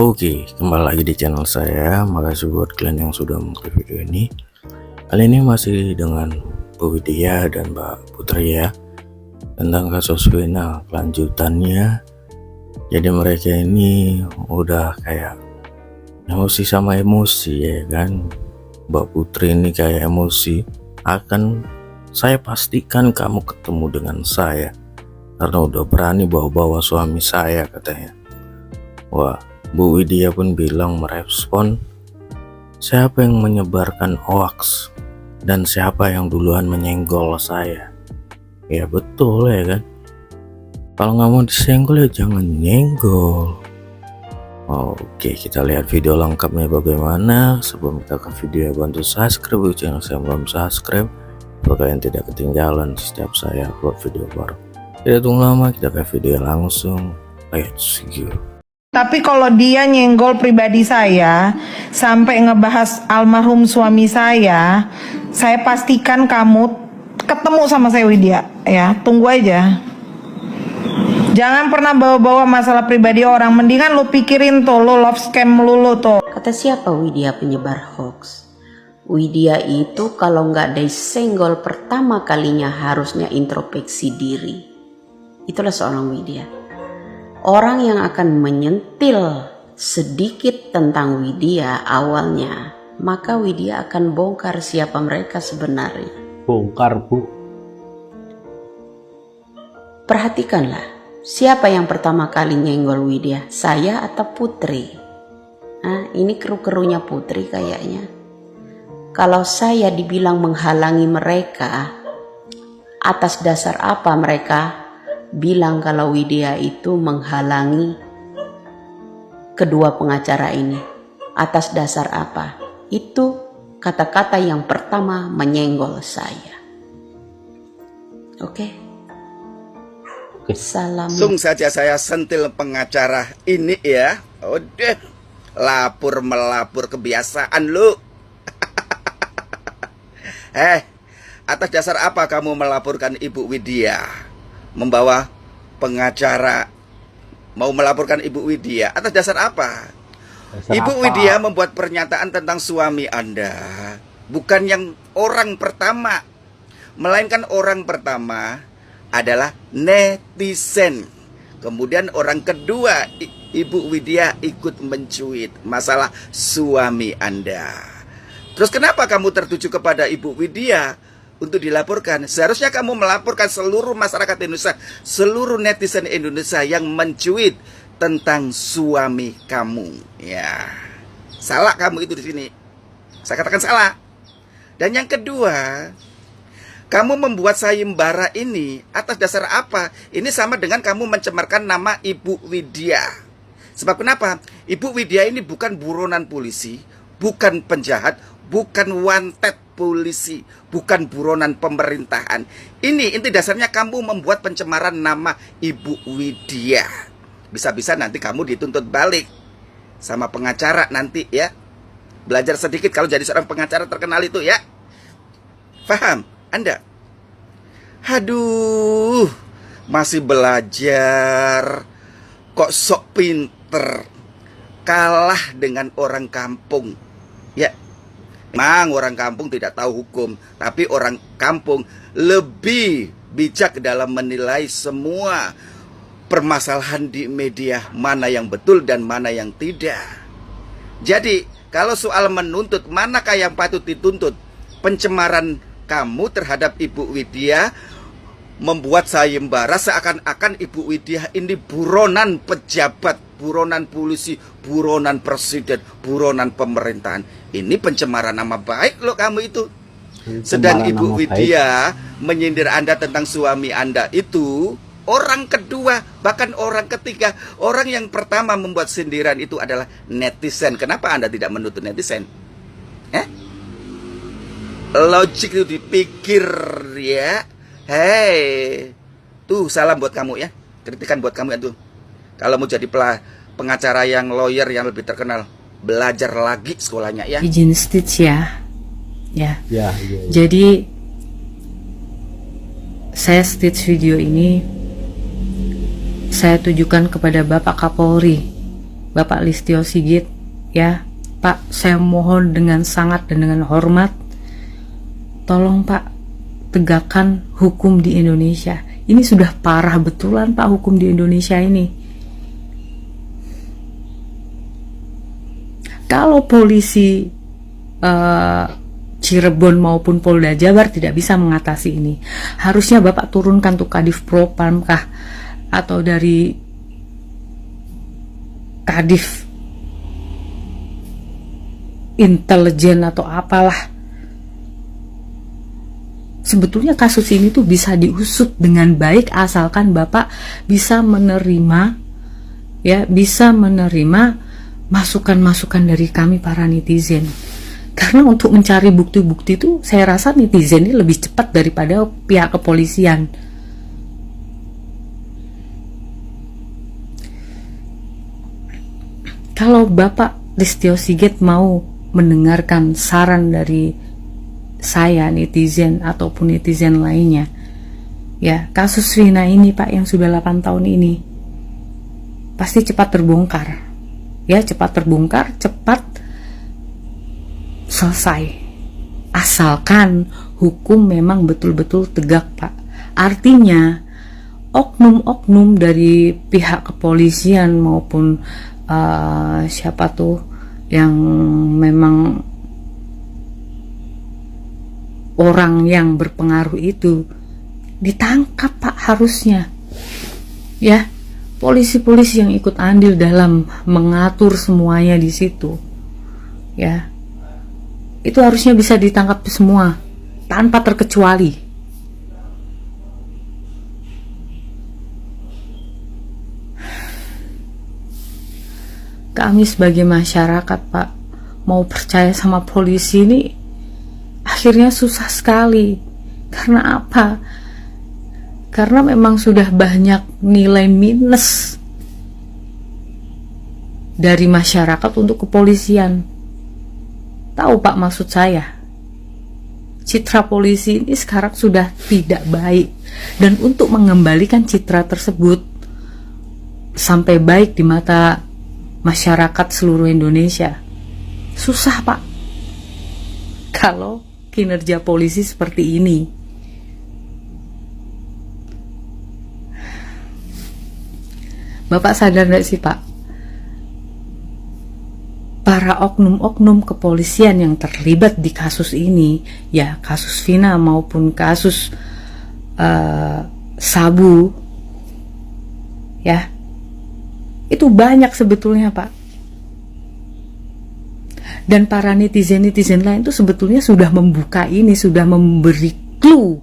Oke, kembali lagi di channel saya. Makasih buat kalian yang sudah mengklik video ini. Kali ini masih dengan Bu Widya dan Mbak Putri ya, tentang kasus Vina kelanjutannya. Jadi mereka ini udah kayak emosi sama emosi ya kan. Mbak Putri ini kayak emosi, akan saya pastikan kamu ketemu dengan saya karena udah berani bawa-bawa suami saya katanya. Wah, Bu Widya pun bilang merespon, siapa yang menyebarkan hoax dan siapa yang duluan menyenggol saya. Ya betul ya kan, kalau nggak mau disenggol ya jangan nyenggol. Oke, kita lihat video lengkapnya bagaimana. Sebelum kita ke video, bantu subscribe channel saya belum subscribe agar kalian tidak ketinggalan setiap saya upload video baru. Tidak tunggu lama, kita ke video langsung. Let's go. Tapi kalau dia nyenggol pribadi saya sampai ngebahas almarhum suami saya pastikan kamu ketemu sama saya Widya ya. Tunggu aja. Jangan pernah bawa-bawa masalah pribadi orang. Mendingan lu pikirin tuh, lu love scam lu tuh. Kata siapa Widya penyebar hoax? Widya itu kalau nggak disenggol pertama kalinya harusnya introspeksi diri. Itulah seorang Widya. Orang yang akan menyentil sedikit tentang Widya awalnya, maka Widya akan bongkar siapa mereka sebenarnya. Bongkar, Bu. Perhatikanlah, siapa yang pertama kali nyenggol Widya? Saya atau Putri? Ini keru-kerunya Putri kayaknya. Kalau saya dibilang menghalangi mereka, atas dasar apa mereka bilang kalau Widya itu menghalangi kedua pengacara ini? Atas dasar apa? Itu kata-kata yang pertama menyenggol saya. Oke. Salam. Langsung saja saya sentil pengacara ini ya. Udah melapor kebiasaan lu. Atas dasar apa kamu melaporkan Ibu Widya? Membawa pengacara mau melaporkan Ibu Widya atas dasar apa? Ibu Widya membuat pernyataan tentang suami Anda, bukan yang orang pertama, melainkan orang pertama adalah netizen. Kemudian orang kedua, Ibu Widya ikut mencuit masalah suami Anda. Terus kenapa kamu tertuju kepada Ibu Widya untuk dilaporkan? Seharusnya kamu melaporkan seluruh masyarakat Indonesia, seluruh netizen Indonesia yang mencuit tentang suami kamu. Ya, salah kamu itu di sini. Saya katakan salah. Dan yang kedua, kamu membuat sayembara ini atas dasar apa? Ini sama dengan kamu mencemarkan nama Ibu Widya. Sebab kenapa? Ibu Widya ini bukan buronan polisi, bukan penjahat, bukan wanted polisi, bukan buronan pemerintahan. Ini inti dasarnya kamu membuat pencemaran nama Ibu Widya. Bisa-bisa nanti kamu dituntut balik sama pengacara nanti ya. Belajar sedikit kalau jadi seorang pengacara terkenal itu ya. Paham Anda? Aduh, masih belajar kok sok pinter, kalah dengan orang kampung ya. Memang orang kampung tidak tahu hukum, tapi orang kampung lebih bijak dalam menilai semua permasalahan di media, mana yang betul dan mana yang tidak. Jadi kalau soal menuntut, manakah yang patut dituntut? Pencemaran kamu terhadap Ibu Widya, membuat sayembara seakan-akan Ibu Widya ini buronan pejabat, buronan polisi, buronan presiden, buronan pemerintahan. Ini pencemaran nama baik loh kamu itu. Sedang Ibu Widya menyindir Anda tentang suami Anda itu orang kedua, bahkan orang ketiga. Orang yang pertama membuat sindiran itu adalah netizen. Kenapa Anda tidak menuntut netizen? Logik itu dipikir ya. Hei, tuh salam buat kamu ya, kritikan buat kamu ya tuh. Kalau mau jadi pengacara yang lawyer yang lebih terkenal, belajar lagi sekolahnya ya. Izin stitch ya. Ya. Jadi saya stitch video ini saya tujukan kepada Bapak Kapolri Bapak Listio Sigit, ya Pak, saya mohon dengan sangat dan dengan hormat, tolong Pak, tegakkan hukum di Indonesia. Ini sudah parah betulan Pak, hukum di Indonesia ini. Kalau polisi Cirebon maupun Polda Jabar tidak bisa mengatasi ini, harusnya Bapak turunkan tuh Kadif Propam kah, atau dari Kadif Intelijen atau apalah. Sebetulnya kasus ini tuh bisa diusut dengan baik asalkan Bapak bisa menerima, ya, bisa menerima masukan-masukan dari kami para netizen. Karena untuk mencari bukti-bukti itu saya rasa netizen ini lebih cepat daripada pihak kepolisian. Kalau Bapak Listio Sigit mau mendengarkan saran dari saya, netizen ataupun netizen lainnya, ya, kasus Vina ini Pak yang sudah 8 tahun ini pasti cepat terbongkar. Ya, cepat terbongkar, cepat selesai. Asalkan hukum memang betul-betul tegak, Pak. Artinya oknum-oknum dari pihak kepolisian maupun siapa tuh yang memang orang yang berpengaruh itu ditangkap Pak, harusnya. Ya, polisi-polisi yang ikut andil dalam mengatur semuanya di situ, ya, itu harusnya bisa ditangkap semua tanpa terkecuali. Kami sebagai masyarakat Pak, mau percaya sama polisi ini akhirnya susah sekali. Karena apa? Karena memang sudah banyak nilai minus dari masyarakat untuk kepolisian. Tahu Pak maksud saya? Citra polisi ini sekarang sudah tidak baik. Dan untuk mengembalikan citra tersebut sampai baik di mata masyarakat seluruh Indonesia, susah Pak. Kalau kinerja polisi seperti ini. Bapak sadar gak sih Pak, para oknum-oknum kepolisian yang terlibat di kasus ini, ya kasus Vina maupun kasus Sabu, ya, itu banyak sebetulnya Pak. Dan para netizen-netizen lain itu sebetulnya sudah membuka ini, sudah memberi clue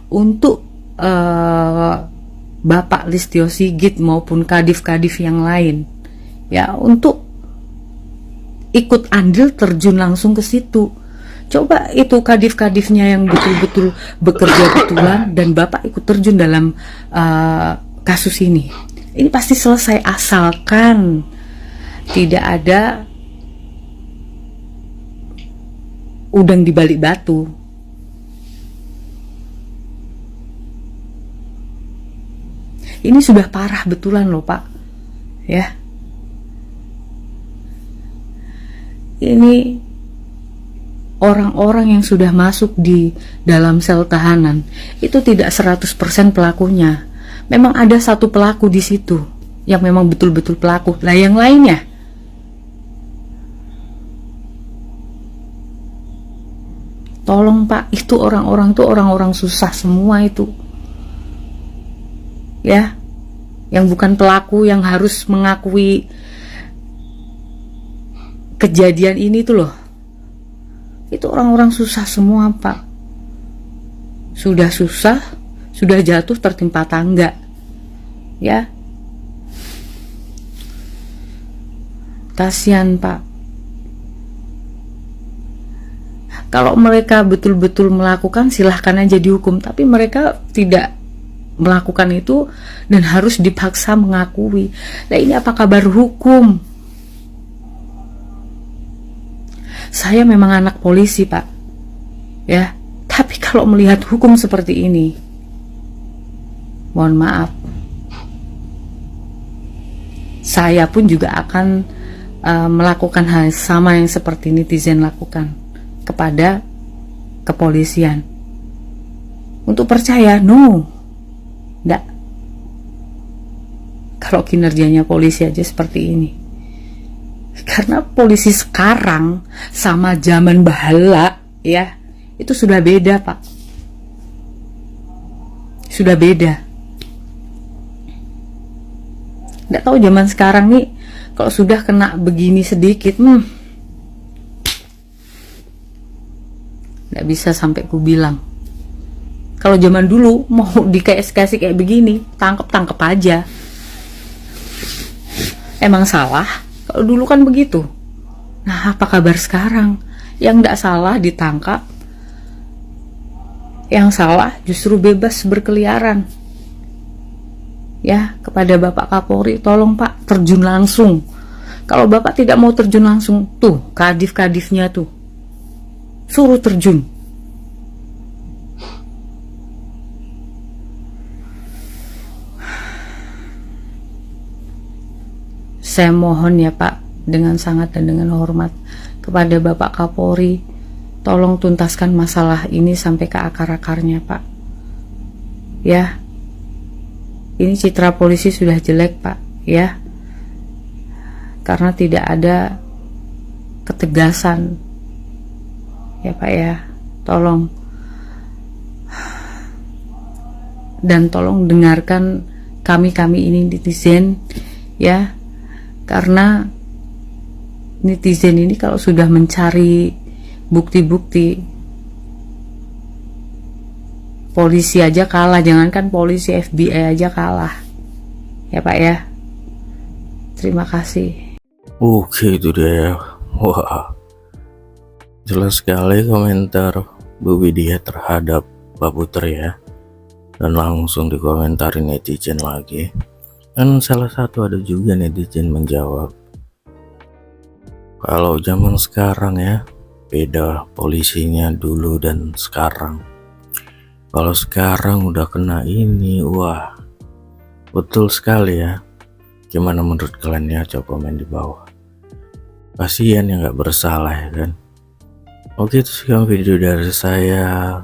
untuk Bapak Listio Sigit maupun kadif-kadif yang lain, ya, untuk ikut andil terjun langsung ke situ. Coba itu kadif-kadifnya yang betul-betul bekerja betulan dan Bapak ikut terjun dalam kasus ini. Ini pasti selesai asalkan tidak ada udang di balik batu. Ini sudah parah betulan loh Pak, ya. Ini orang-orang yang sudah masuk di dalam sel tahanan itu tidak 100% pelakunya. Memang ada satu pelaku di situ yang memang betul-betul pelaku. Lah yang lainnya, tolong Pak, itu orang-orang tuh orang-orang susah semua itu, ya, yang bukan pelaku, yang harus mengakui kejadian ini tuh loh, itu orang-orang susah semua Pak. Sudah susah, sudah jatuh tertimpa tangga, ya. Kasihan Pak. Kalau mereka betul-betul melakukan, silahkan aja dihukum. Tapi mereka tidak melakukan itu dan harus dipaksa mengakui. Nah ini apa kabar hukum? Saya memang anak polisi Pak, ya. Tapi kalau melihat hukum seperti ini, mohon maaf, saya pun juga akan melakukan hal sama yang seperti netizen lakukan kepada kepolisian. Untuk percaya, no, enggak. Kalau kinerjanya polisi aja seperti ini. Karena polisi sekarang sama zaman bahala ya, itu sudah beda, Pak. Sudah beda. Nggak tahu zaman sekarang nih, kalau sudah kena begini sedikit, nggak bisa sampai ku bilang. Kalau zaman dulu mau dikasih kayak begini, tangkep aja. Emang salah? Kalau dulu kan begitu. Nah, apa kabar sekarang? Yang nggak salah ditangkap, yang salah justru bebas berkeliaran. Ya, kepada Bapak Kapolri, tolong Pak terjun langsung. Kalau Bapak tidak mau terjun langsung, tuh kadif-kadifnya tuh suruh terjun. Saya mohon ya Pak, dengan sangat dan dengan hormat kepada Bapak Kapolri, tolong tuntaskan masalah ini sampai ke akar-akarnya Pak. Ya, ini citra polisi sudah jelek Pak, ya, karena tidak ada ketegasan. Ya Pak ya, tolong. Dan tolong dengarkan kami ini netizen, ya. Karena netizen ini kalau sudah mencari bukti-bukti, polisi aja kalah, jangankan polisi, FBI aja kalah. Ya Pak ya. Terima kasih. Oke, itu dia. Wah, jelas sekali komentar Bu Widya terhadap Pak Putri ya. Dan langsung dikomentari netizen lagi. Dan salah satu ada juga netizen menjawab, kalau zaman sekarang ya, beda polisinya dulu dan sekarang. Kalau sekarang udah kena ini, wah, betul sekali ya. Gimana menurut kalian ya? Coba komen di bawah. Kasihan yang nggak bersalah ya kan. Oke, itu sekian video dari saya.